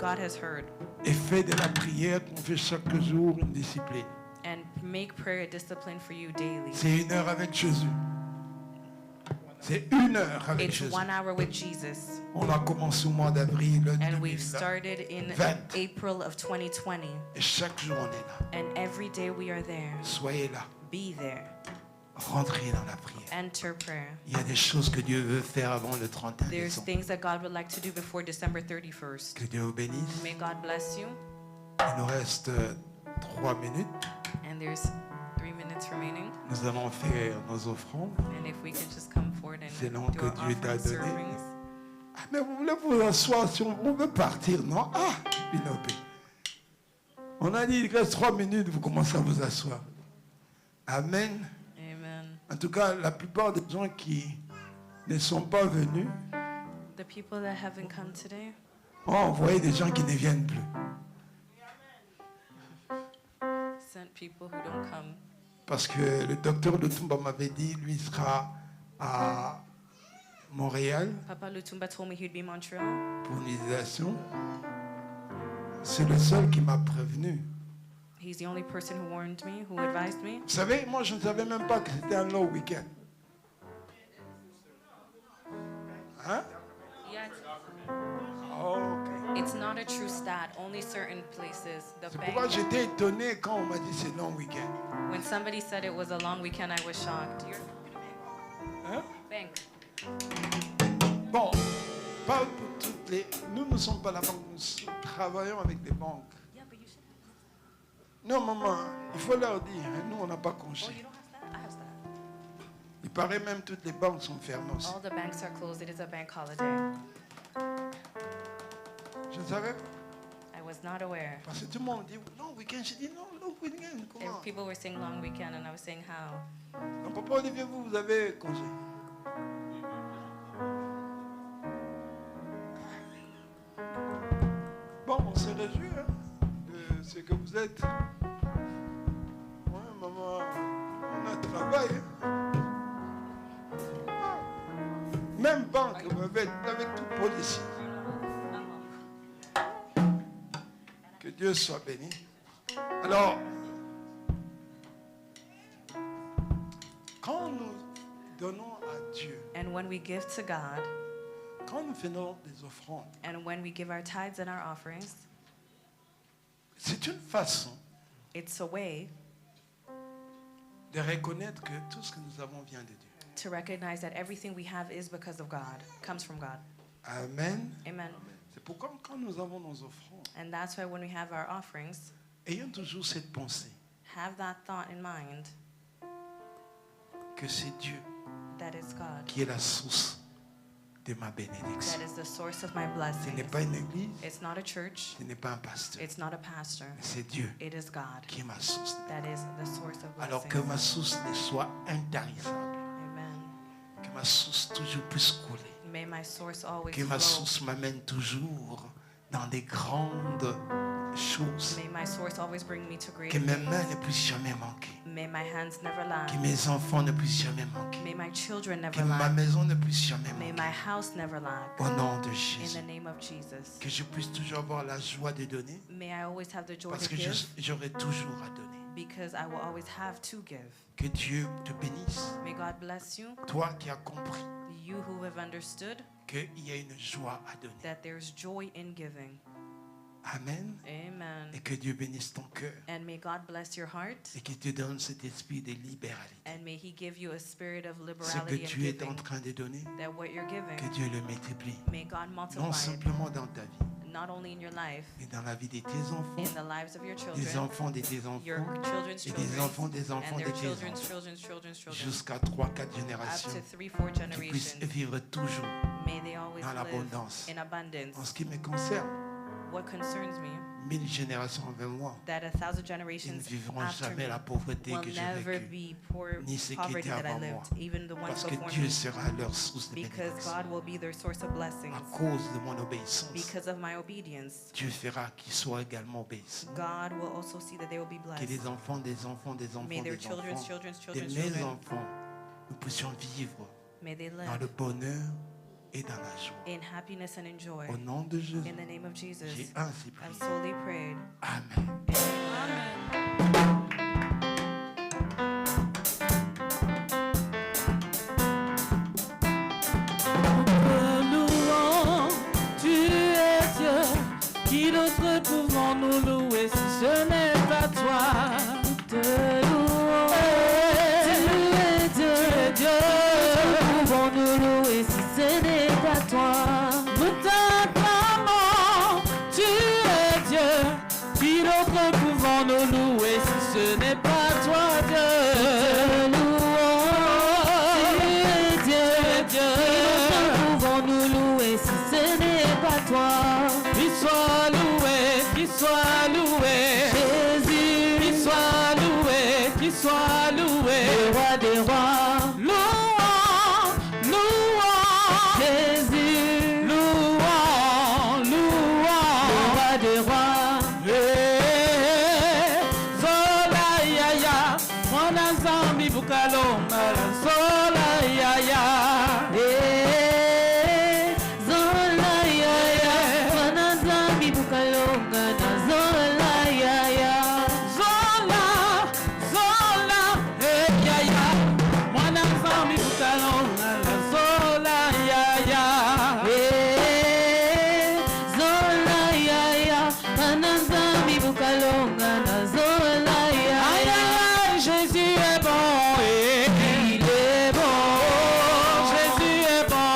God has heard. Et fais de la prière qu'on fait chaque jour une discipline. And make prayer a discipline for you daily. C'est 1 heure avec Jésus. C'est 1 heure avec It's Jésus. 1 hour with Jesus. On a commencé au mois d'avril And we've started in 2020. April of 2020. Et chaque jour on est là. And every day we are there. Soyez là. Be there. Rentrez dans la prière. Enter prayer. Il y a des choses que Dieu veut faire avant le 31 There's décembre. things that God would like to do before December 31st. Que Dieu vous bénisse. May God bless you. Il nous reste 3 minutes. And there's 3 minutes remaining. Nous allons faire nos offrandes. And if we could just come forward and C'est long do que our Dieu t'a offering donné. servings. Ah, mais vous voulez vous asseoir si on veut partir, non? Ah, Pinopé. On a dit il reste 3 minutes, vous commencez à vous asseoir. Amen. Amen. En tout cas, la plupart des gens qui ne sont pas venus The people that haven't come today, ont envoyé des gens qui ne viennent plus. sent people who don't come. Parce que le docteur Lutumba m'avait dit, lui sera à Montréal Papa Lutumba told me he'd be in Montreal. pour une utilisation. C'est le seul qui m'a prévenu. He's the only person who warned me, who advised me. Vous savez, moi je ne savais même pas que c'était un long week-end. Hein? Yeah, Oh, ok. it's not a true stat. Only certain places. The C'est pourquoi bank. j'étais étonné quand on m'a dit c'est long week-end. When somebody said it was a long weekend, I was shocked. Your Hein? bank. Bon, pas pour toutes les... Nous ne sommes pas la banque, nous travaillons avec des banques. Yeah, but you should. Non, maman, il faut leur dire, hein, nous on n'a pas Oh, congé. you don't have that? I have that. Il paraît même toutes les banques sont fermées aussi. All the banks are closed. It is a bank holiday. Je ne savais pas. I was not aware. Parce que tout le monde dit, non, week-end. J'ai dit, non, long week-end, And comment? people were saying long weekend, and I was saying how. Non, papa Olivier, vous avez congé. Bon, on se réjouit hein, de ce que vous êtes. Ouais, maman, on a travail. Hein. Ah. Même banque, avec tout policier. Que Dieu soit béni. Alors, quand nous donnons à Dieu, And when we give to God, quand nous faisons des offrandes, and when we give our tithes and our offerings, c'est une façon it's a way de reconnaître que tout ce que nous avons vient de Dieu. to recognize that everything we have is because of God, comes from God. Amen. Amen. C'est pourquoi quand nous avons nos offrandes, And that's why when we have our offerings, ayons toujours cette pensée have that thought in mind que c'est Dieu that it's God, qui est la source de ma bénédiction. that is the source of my Ce blessings. n'est pas une église, It's not a church, ce n'est pas un pasteur, it's not a pastor, c'est Dieu it is God qui est ma source. that is the source of Alors que blessings. ma source ne soit intarissable, Amen. que ma source toujours puisse couler, May my source always que ma flow. source m'amène toujours dans des grandes choses, May my source always bring me to great que mes things. mains ne puissent jamais manquer, May my hands never lack. que mes enfants ne puissent jamais manquer, May my children que never ma lack. maison ne puisse jamais May manquer. my house never lack. Au nom de In Jésus, the name of Jesus. que je puisse toujours avoir la joie de donner, May I always have the joy parce to que give j'aurai toujours à donner. because I will always have to give. Que Dieu te bénisse, May God bless you, toi qui as compris you who have understood qu'il y a une joie à donner. that there's joy in giving. Amen. Amen. Et que Dieu bénisse ton cœur And may God bless your heart, et qu'il te donne cet esprit de libéralité. and may He give you a spirit of Ce que liberality in tu es en giving, train de donner, that what you're que giving, Dieu le multiplie. may God Non multiply it, simplement dans ta vie, not only in your life, mais dans la vie de tes enfants, in the lives of your des children, enfants de tes your enfants, children's et des children, enfants des enfants and de their tes children's enfants, children's children's children, jusqu'à 3-4 up générations, to 3-4 qui puissent generations. vivre toujours May they always dans live l'abondance. in abundance. En ce qui me concerne, What concerns me, 1000 générations avant moi, that 1,000 ils ne generations vivront after jamais me la pauvreté will que j'ai never vécue. be poor ni ce qui poverty était that I avant lived, moi. even the ones Parce que before Dieu me, sera leur source de because bénédiction. God will be their source of blessings. À cause de mon obéissance, Because of my obedience, Dieu fera qu'ils soient également obéissants. God will also see that they will be Que blessed. les enfants des enfants des enfants May their des children's enfants, children's de children's mes children, enfants, nous puissions vivre may they dans live le bonheur et dans la joie. in happiness and in joy. Au nom de Jésus, In the name of Jesus, j'ai ainsi I've prié. solely prayed. Amen. Louons, tu es Dieu, qui d'autre pouvons-nous louer si ce n'est pas toi? Te louons, tu es Dieu, pouvons-nous louer si ce n'est pas toi? Nous t'acclamons, tu es Dieu, qui d'autre pouvons-nous louer si ce n'est pas toi, Dieu? Te louons, tu es Dieu, pouvons-nous louer si ce n'est pas toi? Qu'il soit loué, qu'il soit loué, Jésus, qu'il soit loué, qu'il soit loué, le roi des rois, louons, louons, Jésus, louons, louons, le roi des rois. Zola yaya, mwana zambi bukalonga, zola yaya. Zola yaya, mwana zambi bukalonga na zola yaya. Zola, zola, yaya, mwana zambi bukalonga na zola yaya. Zola yaya, mwana zambi bukalonga na zola yaya. Jésus est bon, il est bon. Jésus est bon,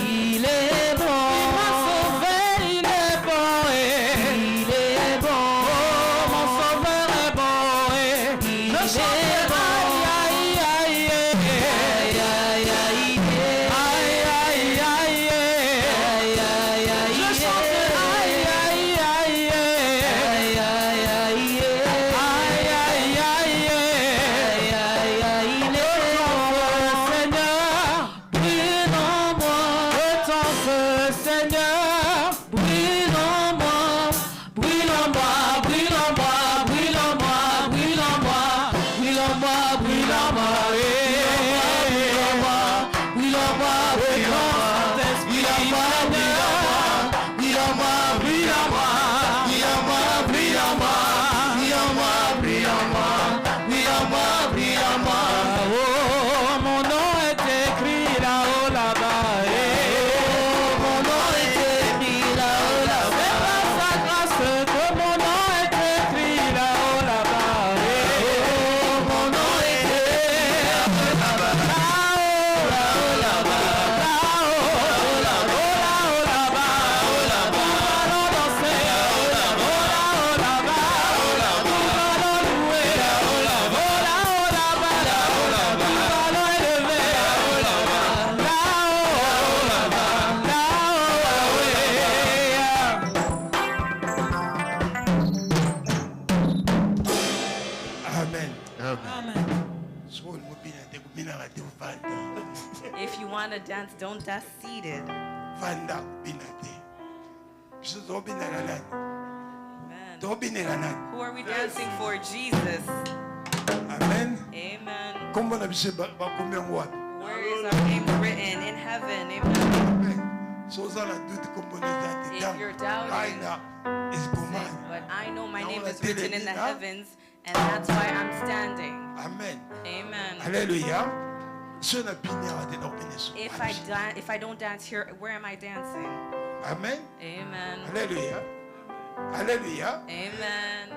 il est bon. Il m'a sauvé, il est bon, il est bon. Oh, mon sauveur est bon, il est bon. Aïe, aïe, aïe, aïe, aïe, aïe, aïe, aïe, aïe, aïe. Je chante aïe, aïe, aïe, aïe, aïe, aïe, aïe, aïe, aïe, aïe, il est bon, Seigneur, brûle en moi, de ton feu, Seigneur, brûle en moi, brûle en moi, brûle en moi, brûle en moi, brûle en moi, brûle en moi, brûle en moi, brûle en moi, brûle en moi, brûle en moi, brûle en moi, brûle en moi, brûle en moi, brûle en moi, brûle en moi, brûle en moi, brûle en moi, brûle en moi, brûle en moi. Oh, mon nom est écrit là-haut, là-bas. Oh, mon nom est écrit là-haut, là-bas. C'est par sa grâce que mon nom est écrit là-haut, là-bas. Oh, mon nom est écrit là-haut, là-bas. Là-haut, là-bas. Là-haut, là-haut, là-bas. Nous allons danser. Là-haut, là-bas. Nous allons louer. Là-haut, là-bas. Nous allons élever. Là-haut, là-bas. Amen. Amen. Soul mo binate ko binakate ko fanda. If you want to dance, don't dance seated. Fanda binate. Biso to binakalan. Amen. To binakalan. Who are we dancing for? Jesus. Amen. Amen. Kombo na biso ba kumbang wat. Where is our name written? In heaven. Amen. Amen. So sana dut kombo na dati. If you're doubting, Right now is kuman. but I know my Now name let's is written do it in the now. heavens, and that's why I'm standing. Amen. Amen. Hallelujah. So na pinya ate no pineso. If I don't dance here, where am I dancing? Amen. Amen. Hallelujah. Hallelujah. Amen.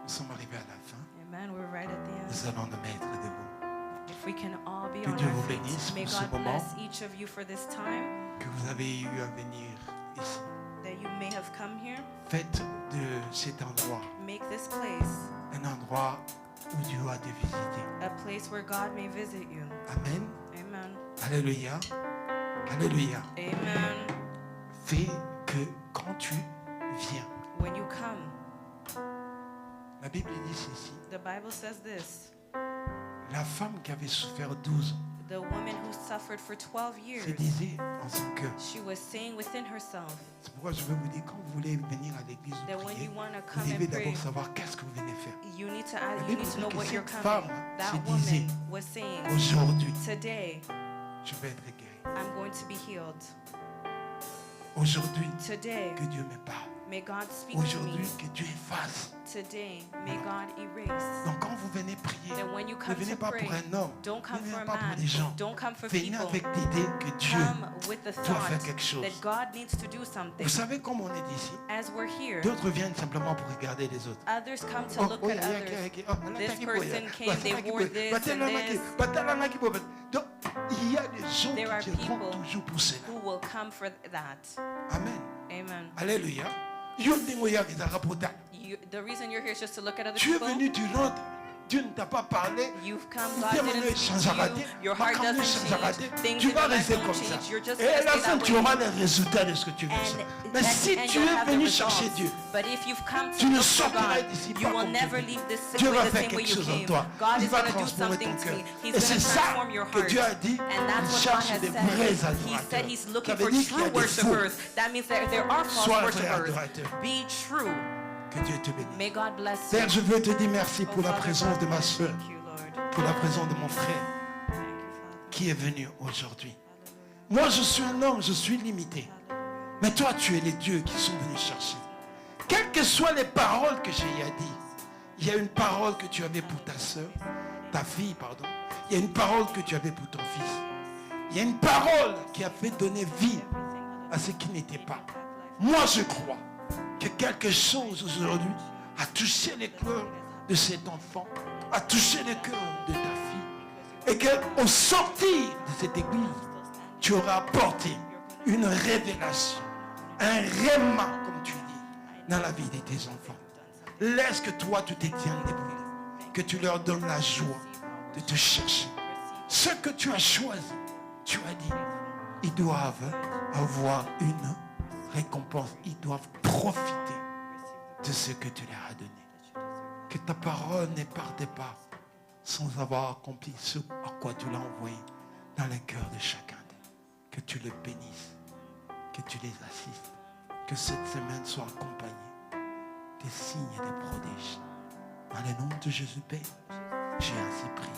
Nous sommes arrivés à la fin. Amen. We're right at the end. Nous allons nous mettre debout. If we can all be Que on Dieu our vous feet, bénisse may pour ce God moment. bless each of you for this time Que vous avez eu à venir ici. that you may have come here. Faites de cet endroit Make this place un endroit où Dieu a de visiter. a place where God may visit you. Amen. Amen. Alléluia. Alléluia. Amen. Fais que quand tu viens, When you come, la Bible dit ceci. the Bible says this. La femme qui avait souffert 12 ans The woman who suffered for 12 se years, disait en son cœur. she was saying within herself C'est pourquoi je veux vous dire, quand vous voulez venir à l'église ou that when prier, you want to vous come devez and pray, d'abord savoir qu'est-ce que vous venez faire. you need to La you Bible need to know dit que what you're cette coming. femme That se disait, woman was saying, aujourd'hui, today je vais être guéri. I'm going to be healed. Aujourd'hui, Today, que Dieu me parle. may God speak to Aujourd'hui, me. que Dieu efface. Today, may God erase. Donc quand vous venez prier, That when you ne come venez to pas pray, pour un homme, don't come ne for venez a pas pour man, les gens. don't come for Venez people. avec l'idée que Dieu Come with the doit thought faire quelque chose. that God needs to do something. Vous savez comme on est d'ici, As we're here, d'autres viennent simplement pour regarder les autres. others come to look at others. This person came, they wore this and this. Donc, il y a des gens There are qui viendront people toujours pour cela. who will come for that. Amen. Amen. Alléluia. Yo ndenge oyakizaka pota. The reason you're here is just to look at other Tu es people. venu du Londres. Dieu ne t'a pas parlé. You've come, Tes God mains didn't ne speak changera to pas. you. Your heart Ma doesn't changera change. pas. Things Tu in vas your life rester don't comme ça. change. You're just Et going à to la stay fin, that tu way. auras les résultats de ce que tu veux faire. Mais si And tu you'll es have the venu results. chercher Dieu, But if you've come tu to ne look for sortiras God, d'ici you pas will comme never tu leave this Dieu way va the faire same way quelque you chose en came. toi. God Il is va going to do transformer something ton to cœur. me. He's Et going c'est to ça transform your que heart. Dieu a dit. And that's Il what God cherche has des said. vrais He said adorateurs. he's Ça looking veut for dire qu'il y true a des faux. worshipers. That means that there are false Sois un vrai worshipers. adorateur. Be true. Que Dieu te bénisse. May God bless you. Père, je veux te dire merci Oh, pour la Father présence God, de ma soeur, thank you, Lord. pour la présence de mon frère Thank you, Father. qui est venu aujourd'hui. Moi, je suis un homme, je suis limité. Mais toi, tu es les dieux qui sont venus chercher. Quelles que soient les paroles que j'ai dit, il y a une parole que tu avais pour ta soeur, ta fille, pardon. Il y a une parole que tu avais pour ton fils. Il y a une parole qui a fait donner vie à ce qui n'était pas. Moi, je crois que quelque chose aujourd'hui a touché les cœurs de cet enfant, a touché le cœur de ta fille. Et qu'au sortir de cette église, tu auras apporté une révélation, un rhéma, comme tu dis, dans la vie de tes enfants. Laisse que toi, tu te tiennes debout, que tu leur donnes la joie de te chercher. Ce que tu as choisi, tu as dit, ils doivent avoir une récompense. Ils doivent profiter de ce que tu leur as donné. Que ta parole ne parte pas sans avoir accompli ce à quoi tu l'as envoyé dans le cœur de chacun d'eux. Que tu les bénisses, que tu les assistes, que cette semaine soit accompagnée des signes et des prodiges. Dans le nom de Jésus, Père, j'ai ainsi prié.